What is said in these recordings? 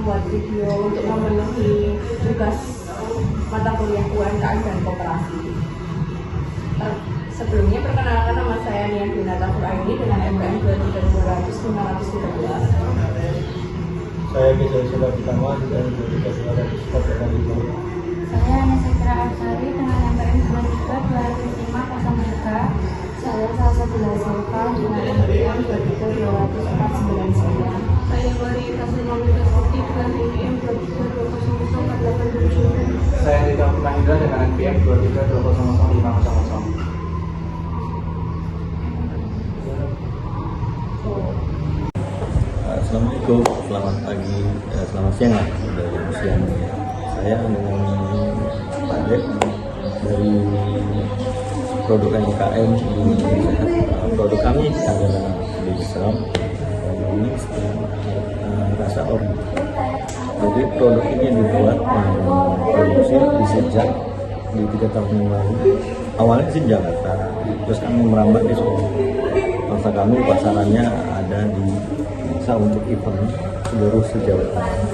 membuat video untuk memenuhi tugas mata kuliah UMKM dan Koperasi. Sebelumnya perkenalkan nama saya Nia Dinata Furaini dengan MPM 23.513. Saya Gesa Sudah Pitama dengan 23.545. Saya Nesitra Arsari dengan MPM 23.20503. Saya Salsa Bila Silva dengan MPM 23.249. Saya Maria Kasumami Kasukti dengan MPM 23.20487. Saya Rida Mahindra dengan NPM 23.200.500. Assalamualaikum, selamat pagi, selamat siang lah dari siang. Saya dengan Pak Dek dari produk UMKM di Sehat. Produk kami adalah Bisram ini rasa ori. Jadi produk ini dibuat produksi di sejak di 3 tahun yang lalu. Awalnya di Jakarta, terus kami merambat di Solo. Masa kami pasarannya ada di untuk event seluruh se-Jawa Tengah.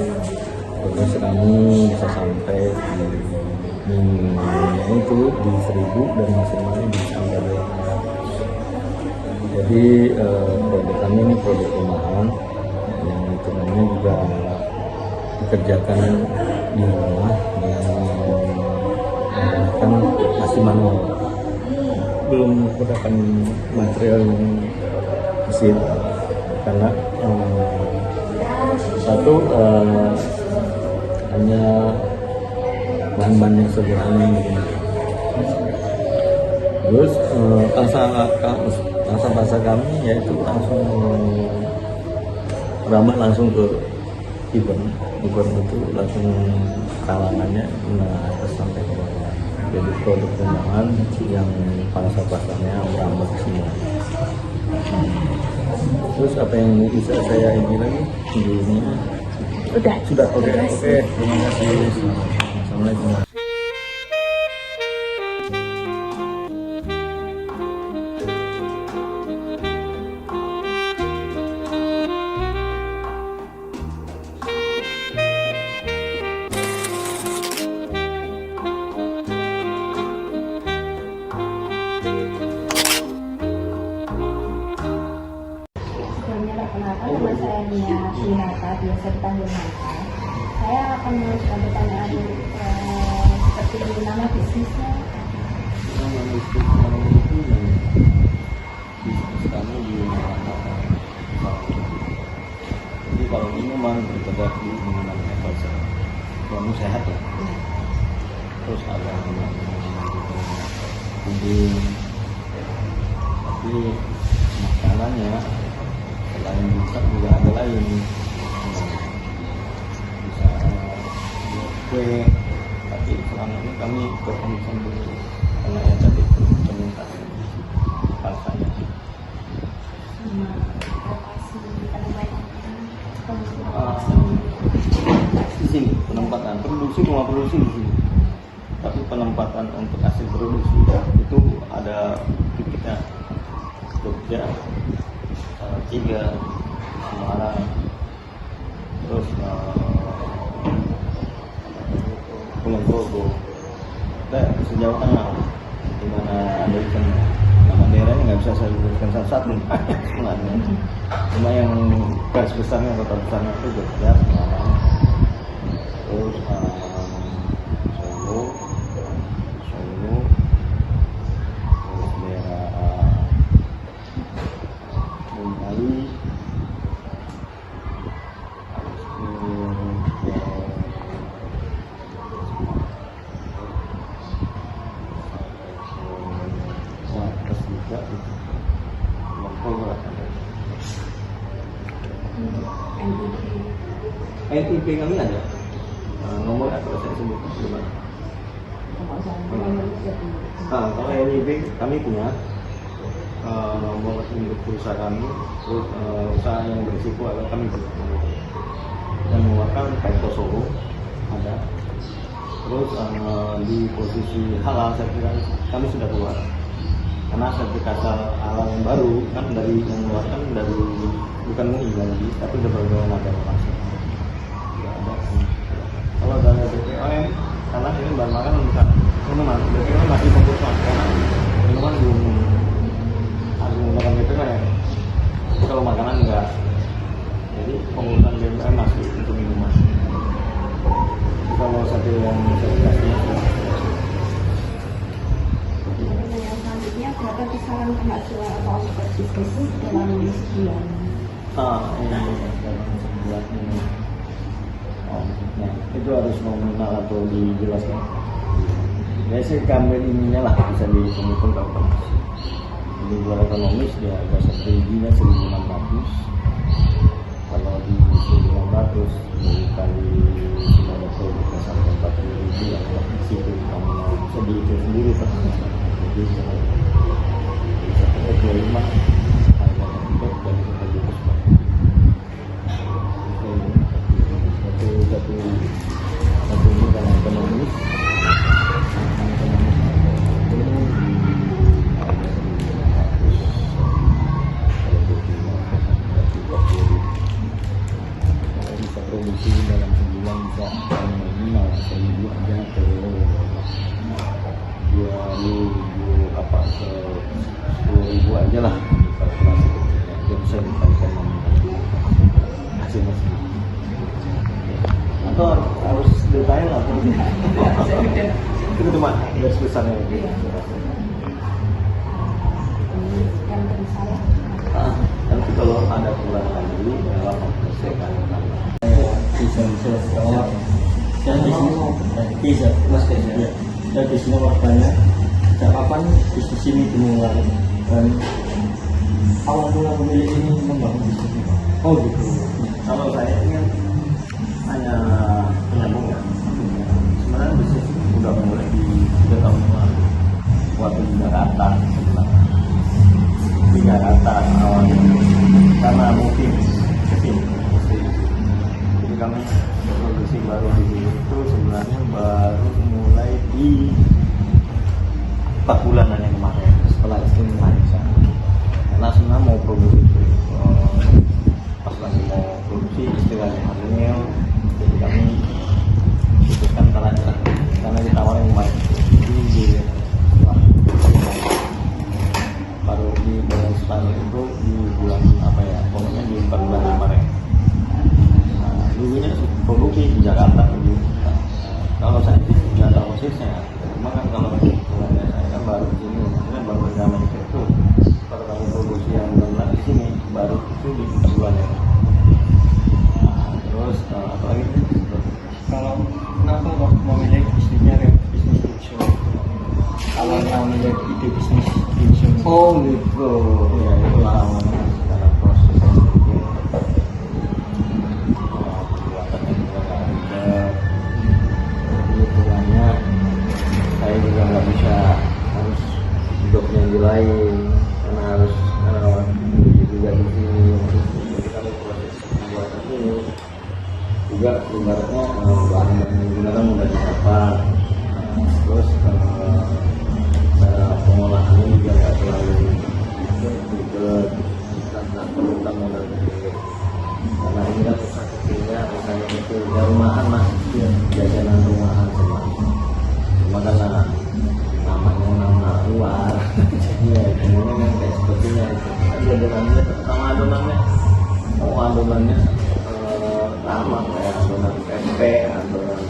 Terus kami bisa sampai di minggunya itu di 1000 dan maksimalnya di sampai 200. Jadi produk kami ini produk rumahan yang hitungannya juga dikerjakan di rumah dengan menggunakan masih manual, belum menggunakan material mesin. Karena satu hanya bahan-bahan yang sederhana ini. Terus rasa kami yaitu langsung ramah langsung ke event itu langsung kalangannya atas sampai ke bawah. Jadi produk rumahan yang pasarnya merambah semua. Terus apa yang bisa saya ini lagi di ini? Sudah. Oke. Terima kasih. Assalamualaikum. Perkenalkan, nama saya Nia Dinata, biasa dipanggil Nata. Saya akan mengajukan pertanyaan seperti nama bisnisnya. Nama bisnis kami itu bisnis kami di jadi kalau minuman bergerak di namanya pasar kamu sehat ya. Terus ada puding, tapi makanannya selain bisa juga ada lain, bisa kue, tapi selama ini kami berkomitmen dulu karena yang tadi permintaan rasanya. Di sini penempatan produksi cuma produksi di sini, tapi penempatan untuk hasil produksi itu ada titiknya Jogja, 3 Semarang, terus Kulon Progo, dan sejauh tengah di mana ada event. Nama daerahnya nggak bisa saya sebutkan satu-satu, semuanya. Cuma yang garis besarnya kota besarnya itu Jogja, Semarang, terus Solo, terus daerah Bali, terus juga itu NIP kami ada nomor atau saya sebut gimana? Kalau NIP kami punya nomor untuk perusahaan kami, terus usaha yang berisiko adalah kami dan mengeluarkan Pemko Solo ada. Terus di posisi halal sertifikasi kami sudah keluar karena sertifikasi halal yang baru kan dari yang mengeluarkan dari bukan MUI lagi tapi udah berbagai macam langsung ada kalau dari BPOM karena ini bahan makanan bukan minuman. BPOM masih fokus karena minuman belum harus menggunakan BPOM. Tapi kalau makanan enggak. Jadi penggunaan BPOM masih untuk minuman. Kalau satu yang sertifikasinya Pertanyaan selanjutnya, berapa kisaran penghasilan atau omset bisnis dalam sebulan? ini buat ini maksudnya itu harus nominal atau dijelaskan. Biasanya kamera ininya lah bisa dihitung kalkulasi. Jadi jual ekonomis dia ada strateginya 1.600. Kalau di 1.600 dikali 90 bisa sampai 40.000 ya. Situ kamu bisa dihitung sendiri pertama. Jadi bisa pakai 25 harganya untuk dari kita dihitung satu ini kan ekonomis bisa produksi dalam sebulan bisa minimal 1.000 aja ke 2.000 apa 10.000 aja lah kalkulasi ya bisa dikalikan hasilnya sendiri. Atau harus detail atau itu cuma garis besarnya gitu. Sekian dari saya. Nanti kalau ada kurang lagi ya selesaikan. Bisa kalau dan bisa mas kerja dan di semua waktunya sejak kapan bisnis ini dimulai dan awal mula pemilik ini membangun bisnis ini. Oh gitu. Kalau saya ingin hanya penyambung ya. Sebenarnya bisnis ini udah mulai di 3 tahun lalu waktu di Jakarta sebenarnya. Di Jakarta awalnya karena mungkin jadi kami produksi baru di sini itu sebenarnya baru mulai di 4 bulanan yang kemarin setelah itu lancar. Karena sebenarnya mau produksi pas lagi mau produksi istilahnya hamil, jadi kami putuskan karena ditawarin kemarin di baru di bulan Spanyol itu di bulan apa ya pokoknya di 4 bulan kemarin. Nah, dulunya produksi di Jakarta dulu. Kalau saya sih nggak tahu persisnya, cuma kan kalau bulannya saya kan baru di sini, maksudnya baru di Amerika itu kalau kami produksi yang benar di sini baru itu di bulannya. Terus apa lagi? Kalau kenapa kok memilih bisnisnya kayak bisnis roadshow? Kalau memilih ide bisnis roadshow? Oh gitu, ya itulah awalnya karena proses yang mungkin perbuatannya juga nggak ribet. Jadi pulangnya saya juga nggak bisa harus hidupnya di lain karena harus juga di sini. Jadi kalau proses pembuatan ini juga ibaratnya bahan yang digunakan mudah didapat, terus cara pengolahannya juga nggak terlalu ribet, nggak perlu modal gede karena ini kan usaha kecilnya, usahanya kecil ya rumahan mas, jajanan rumahan semua. Cuma karena namanya nama luar jadi ya semuanya kan kayak sepertinya itu tadi adonannya sama adonannya sama kayak adonan tempe, adonan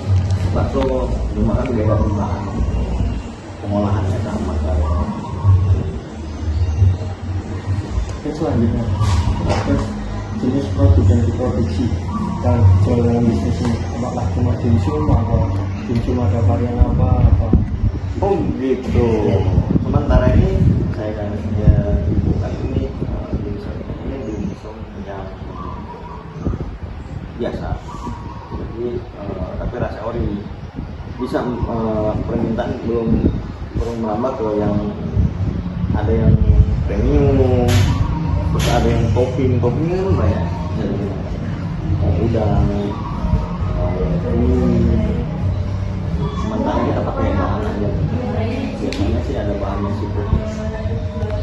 bakso, cuma kan beda bahan pengolahannya sama kayak. Oke, selanjutnya terus jenis produk yang diproduksi dan jual dalam bisnis ini apakah cuma dimsum atau dimsum ada varian apa? Oh gitu. Sementara ini saya kan ya bukan ini dimsum yang biasa. Jadi tapi rasa ori bisa permintaan belum merambah ke yang ada yang premium, terus ada yang toppingnya kan banyak. Jadi udang, sementara kita pakai bahan aja. Biasanya sih ada bahannya seafood,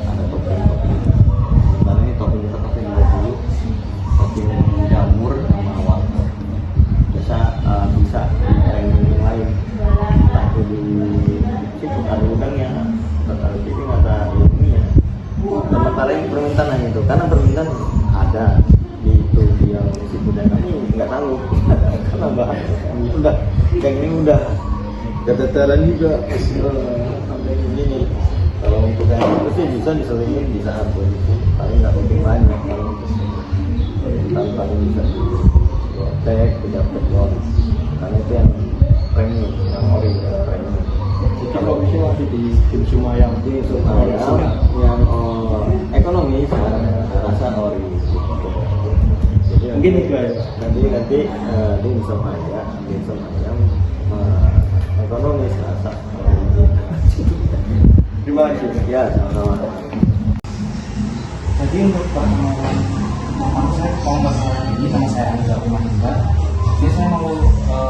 ada topping. Sementara ini topping kita pakai dulu, topping jamur sama wortel. Bisa situ dan kami nggak tahu karena bahan udah yang ini udah keteteran juga sampai ini. Kalau untuk yang itu sih bisa diselingin di saat itu, tapi nggak penting banyak. Kalau untuk tanpa bisa cek tidak petlon karena itu yang premium, yang ori premium. Kalau misalnya masih di tim cuma yang yang ekonomi saya rasa ori. Jadi mungkin itu ya. nanti dimsum ayam ekonomi saya rasa. Terima kasih. Ya sama-sama. Jadi untuk pertemuan saya ini sama saya Anda Rumah Hingga, jadi saya mau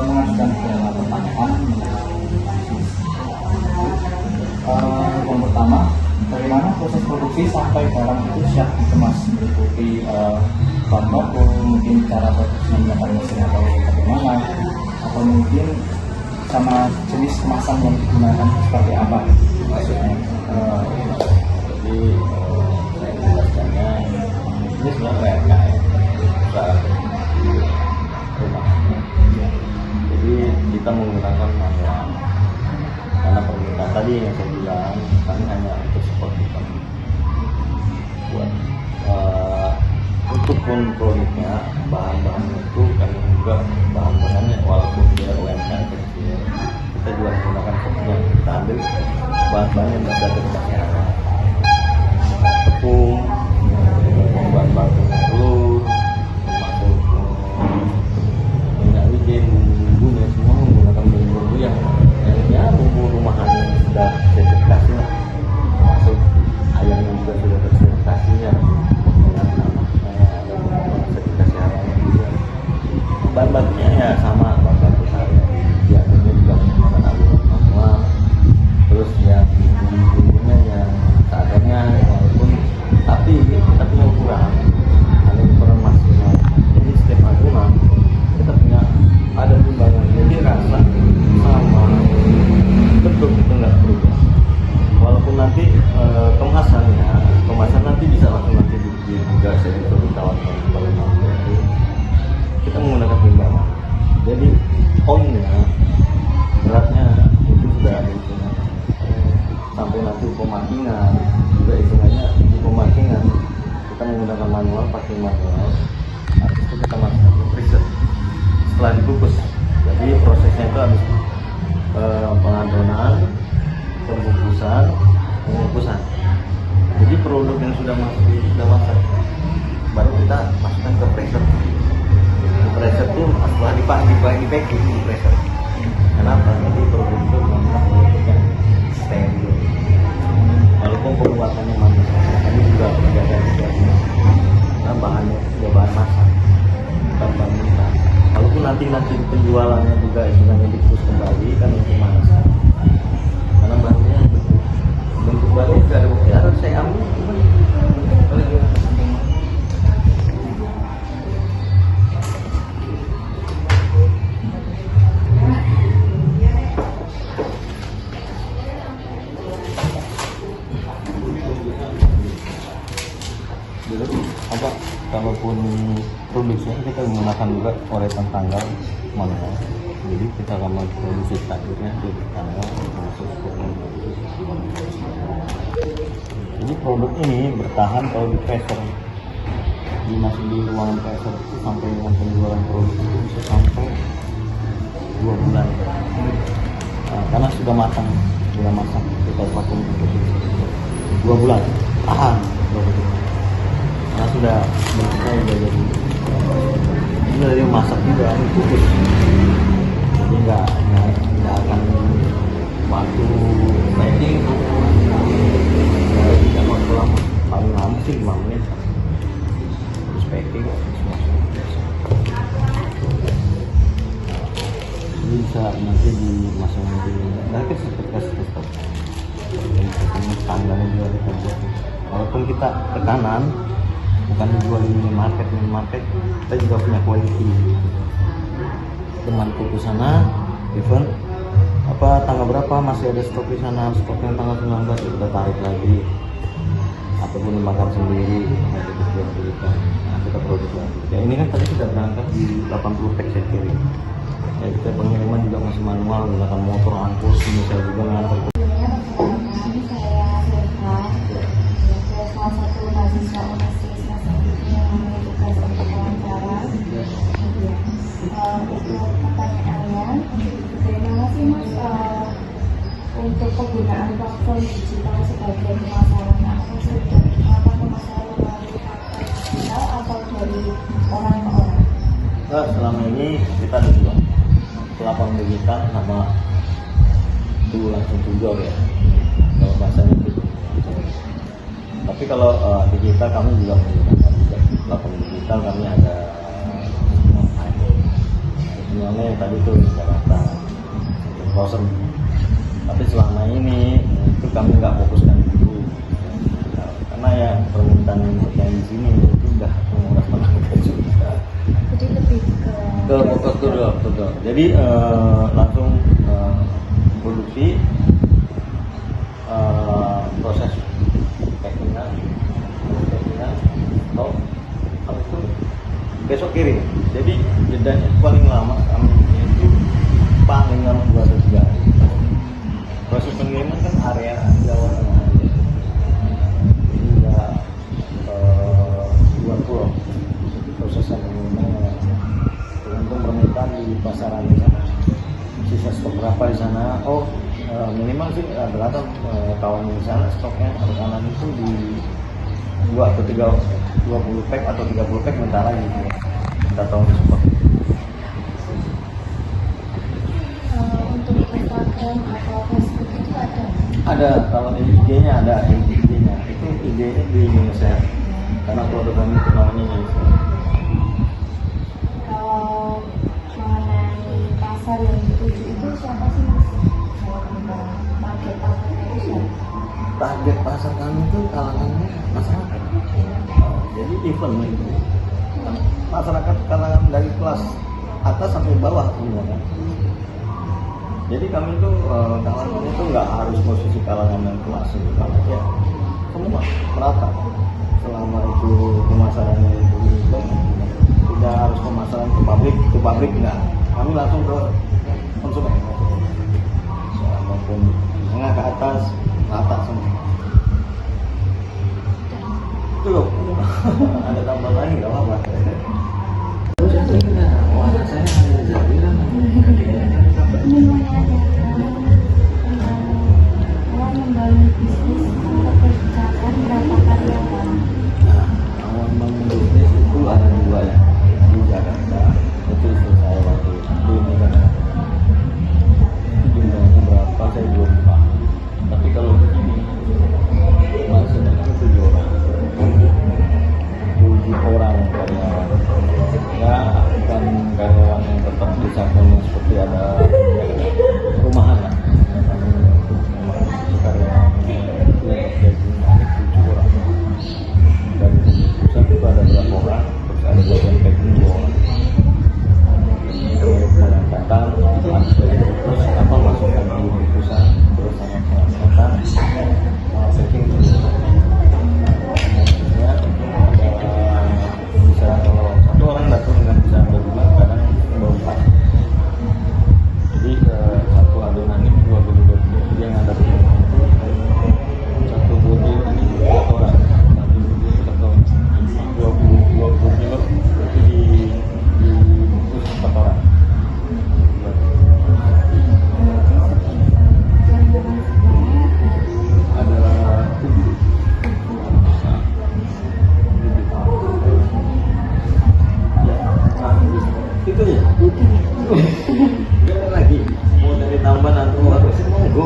mengajukan beberapa pertanyaan mengenai bisnis. Yang pertama, bagaimana proses produksi sampai barang itu siap dikemas, meliputi bahan baku, mungkin cara produksinya menggunakan mesin atau bagaimana, atau mungkin sama jenis kemasan yang digunakan seperti apa maksudnya. Jadi saya menjelaskannya ini sebenarnya UMKM usaha rumah. Jadi kita menggunakan manual karena permintaan tadi yang saya bilang kami hanya untuk support kita buat untuk pun produknya bahan-bahan itu kan juga bahan-bahannya walaupun dia UMKM kecil kita juga menggunakan fokusnya kita ambil bahan-bahan yang berada di masyarakat tepung, bahan baku telur, termasuk minyak wijen, bumbu-bumbunya semua menggunakan bumbu-bumbu yang bumbu rumahan yang sudah sertifikasinya, termasuk ayamnya juga sudah tersertifikasinya dengan sertifikasi halal juga. Bahan bakunya ya sama bahan baku saya, biasanya juga menggunakan alunan manual, terus yang bumbunya yang seadanya walaupun tapi kita punya ukuran ada ukuran maksimal, jadi setiap adonan kita punya ada timbangan, jadi rasa sama betul itu nggak berubah walaupun nanti kemasan nanti bisa langsung nanti juga saya itu ditawarkan kalau mampu itu kita menggunakan timbangan, jadi onnya beratnya itu sudah ada hitungan sampai nanti pemakingan juga hitungannya di pemakingan kita menggunakan manual, pakai manual habis itu kita masukkan ke freezer setelah dibungkus. Jadi prosesnya itu habis pengadonan, pembungkusan, pengukusan. Jadi produk yang sudah masak baru kita masukkan ke freezer. Di freezer itu setelah di packing di freezer. Kenapa? Jadi produk itu memang steril. Walaupun pembuatannya manual, ini juga terjaga karena bahannya sudah bahan masak, bukan bahan mentah. Walaupun nanti penjualannya juga istilahnya dikukus kembali kan untuk masak, karena bahannya bentuk bahannya juga ada bukti harus saya ambil. Kalaupun produksinya kita menggunakan juga oretan tanggal manual, jadi kita akan memproduksi takdirnya di tanggal masuk. Jadi produk ini bertahan kalau di freezer, masih di ruangan freezer sampai dengan penjualan produk itu bisa sampai 2 bulan. Nah, karena sudah matang, sudah masak, kita vakum 2 bulan tahan produknya. Karena sudah bentuknya udah jadi ini dari masak juga ini kukus, jadi nggak akan waktu packing tidak waktu lama, paling lama sih 5 menit terus packing ini bisa nanti dimasukkan di market sertifikasi tetap tanggalnya juga kita buat walaupun kita ke kanan bukan dijual di minimarket, kita juga punya quality. Temanku ke sana, event tanggal berapa masih ada stok di sana, stoknya tanggal 19 kita tarik lagi, ataupun dimakan sendiri, nah kita produksi lagi. Ya ini kan tadi sudah berangkat di 80 pack saya kirim. Ya, kita pengiriman juga masih manual menggunakan motor angkut, ini saya juga ngantar. Sebelumnya saya Silva, saya salah satu mahasiswa Universitas selanjutnya yang memiliki tugas untuk wawancara. Untuk pertanyaannya, bagaimana sih Mas untuk penggunaan platform digital sebagai pemasaran akun dan apa pemasaran melalui platform digital atau dari orang ke orang? Nah, selama ini kita ada dua platform digital sama itu langsung tujuan ya, kalau bahasanya itu. Tapi kalau digital kami juga menggunakan juga platform digital, kami ada semuanya yang tadi tuh Jakarta, Kosen. Tapi selama ini itu kami nggak fokuskan dulu, karena ya permintaan yang di sini itu udah menguras tenaga juga. Jadi lebih ke Fokus dulu, betul. Jadi langsung produksi, proses packingan, atau habis itu besok kirim. Jadi jedanya paling lama kami itu paling lama 2 atau 3 hari. Proses pengiriman kan area Jawa Tengah aja. Jadi ya 2 pulau. Proses pengiriman tergantung permintaan di pasaran di sana. Sisa stok berapa di sana? Oh, minimal sih rata-rata kawan di sana stoknya rekanan itu di 2 atau 20 pack atau 30 pack mentara gitu. Kita tahu di stok. untuk Instagram atau Facebook itu ada? Ada, kalau IG-nya ada, IG-nya itu IG-nya di Indonesia karena produk kami itu namanya Indonesia. Kalau mengenai pasar yang dituju itu siapa sih Mas? Target pasarnya itu siapa? Target pasar kami itu kalangannya masyarakat. Jadi event itu masyarakat kalangan dari kelas atas sampai bawah semua kan. Jadi kami itu kalangan itu nggak harus posisi kalangan dan kelas itu, karena ya semua merata. Selama itu pemasarannya itu tidak harus pemasaran ke pabrik nggak. Kami langsung ke konsumen. Maupun menengah ke atas, rata semua. Itu loh. Ada tambahan lagi nggak apa-apa. Ini menanyakan awal membangun bisnis pekerjaan berapa karyawan? Nah, awal bangun bisnis itu ada 2 ya di Jakarta. Itu istri saya waktu itu ini kan. Jumlahnya berapa saya belum paham. Tapi kalau begini maksudnya itu 7 orang. 7 orang karyawan. Ya bukan karyawan yang tetap di sampingnya seperti ada rumahan lah. Karyawan yang 7 orang. Dan pusat itu ada berapa orang, terus ada bagian packing 2 orang. Mengangkatan, terus apa masukkan di pusat, terus sama pengangkatan, sama packing terus. Ya, bisa kalau 1 orang datang dengan bisa berdua, kadang berempat. Jadi 1 adonan ini 2 kilo dia ngadap ini. 1 bodi ini 1 orang. 1 bodi 20 kilo itu dibungkus 4 orang. Ada 7. Itu ya? Gak lagi mau dari tambahan atau harus monggo.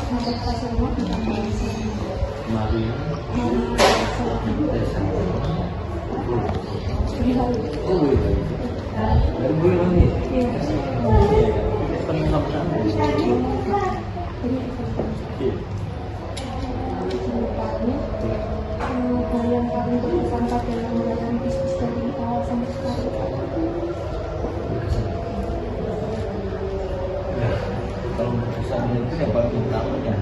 Target pasarnya Mari. Oh iya. Dari bulan ini. Pening apa sana? Iya. yang paling berkesan dalam menjalankan bisnis dari awal sampai sekarang? Kalau berkesan itu yang paling utamanya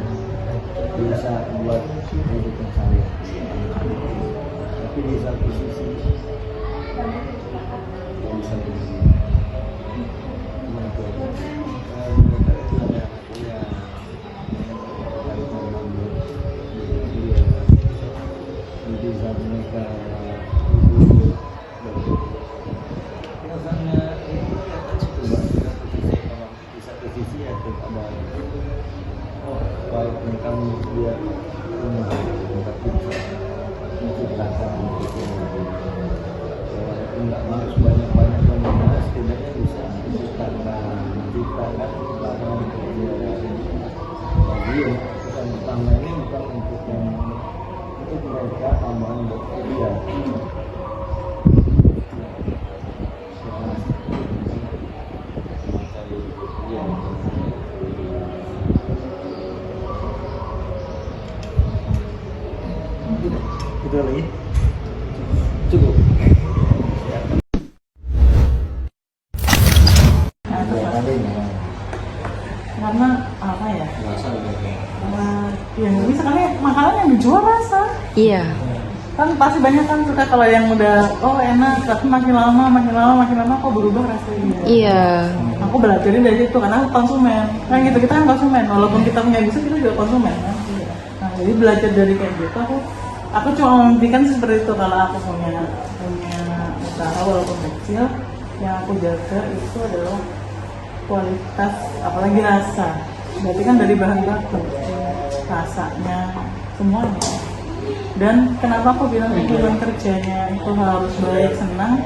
bisa buat kehidupan saya. Tapi di satu sisi Iya. Kan pasti banyak kan suka kalau yang udah oh enak, tapi makin lama kok berubah rasanya. Iya. Aku belajarin dari situ karena aku konsumen. Kan gitu, kita kan konsumen, walaupun kita punya bisnis kita juga konsumen kan. Nah, jadi belajar dari kayak gitu aku cuma membuktikan seperti itu. Kalau aku punya usaha walaupun kecil, yang aku jaga itu adalah kualitas, apalagi rasa. Berarti kan dari bahan baku, rasanya, semuanya. Dan kenapa aku bilang lingkungan kerjanya itu harus baik, senang?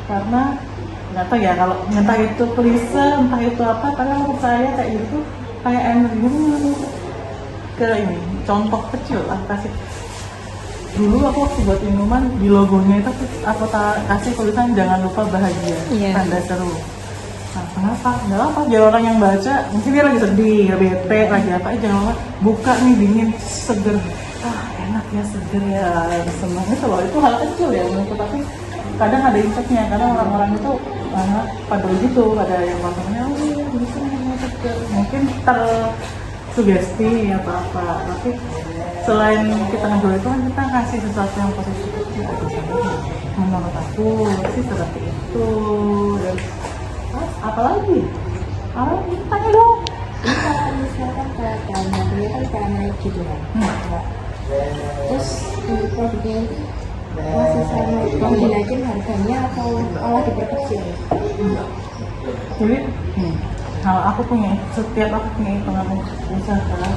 Karena nggak tahu ya, kalau entah itu klise, entah itu apa, karena menurut saya kayak gitu kayak energi ke ini. Contoh kecil aku kasih. Dulu aku waktu buat minuman di logonya itu aku kasih tulisan jangan lupa bahagia, tanda seru. Nah, kenapa? Nggak apa, biar orang yang baca mungkin dia lagi sedih, bete, lagi apa, jangan lupa buka nih dingin, seger. Wah enak ya, seger ya, senangnya loh. Itu hal kecil ya menurutku, tapi kadang ada impactnya karena orang-orang itu pada begitu, pada yang konsumennya oh iya bisa seger, mungkin tersugesti atau apa. Tapi selain kita ngejual itu kan kita kasih sesuatu yang positif ya, menurut aku sih seperti itu. Dan apalagi tanya dong. Kalau misalkan bahannya dia kan kayak naik gitu kan. Terus untuk produknya masih sama mau dinaikin harganya atau malah diperkecil? Jadi kalau aku punya, setiap aku punya hitungan usaha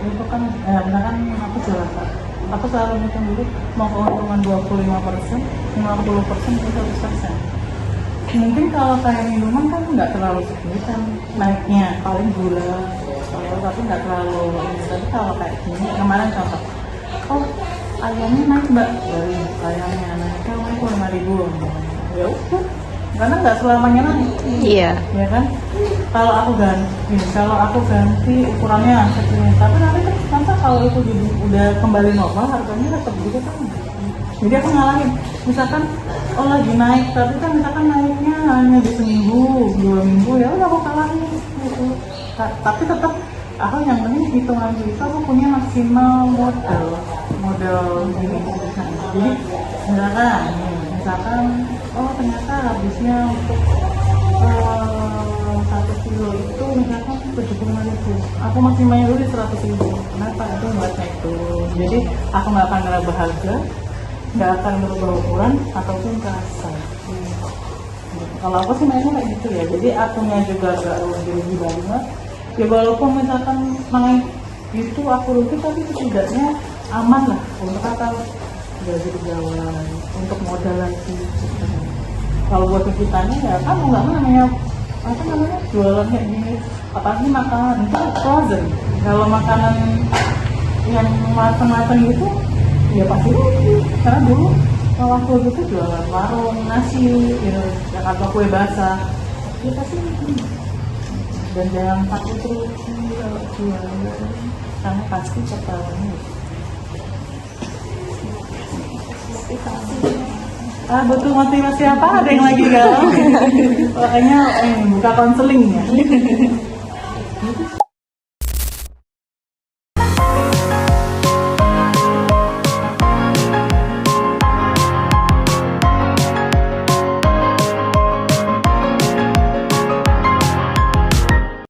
itu kan benar kan aku jualan Pak. Aku selalu hitung dulu mau keuntungan 25%, 50% itu 100%. Mungkin kalau kayak minuman kan nggak terlalu signifikan naiknya, paling gula, tapi nggak terlalu. Tapi kalau kayak gini, kemarin contoh, oh ayamnya naik mbak, dari ayamnya naiknya naik 5.000, ya udah, karena nggak selamanya naik. Iya. Ya kan? Kalau aku ganti ukurannya segini, tapi nanti kalau itu jadi udah kembali normal harganya tetap juga kan. Jadi aku ngalahin, misalkan oh lagi naik, tapi kan misalkan naiknya hanya di seminggu, 2 minggu, ya udah aku kalahin gitu. Tapi tetap aku yang penting hitungan itu aku punya maksimal modal gini. Jadi misalkan oh ternyata habisnya untuk 1 kilo itu misalkan 75.000, aku maksimalnya dulu di 100.000. Kenapa? Itu buatnya itu. Jadi aku nggak akan merubah harga, nggak akan berubah ukuran ataupun rasa. Kalau aku sih mainnya kayak gitu ya. Jadi akunnya juga nggak rugi banget. Ya walaupun misalkan naik itu aku rugi, tapi setidaknya aman lah untuk apa? Gaji pegawai, untuk modal lagi. Kalau buat kita ya kan nggak namanya jualan kayak gini, apalagi makanan itu frozen. Kalau makanan yang matang-matang gitu ya pasti rugi. Karena dulu waktu itu jualan warung nasi, Jakarta kue basah, ya pasti rugi. Dan jangan takut rugi kalau jualan, karena pasti ketahuan. Butuh motivasi apa? Ada yang lagi galau? Makanya buka konseling ya.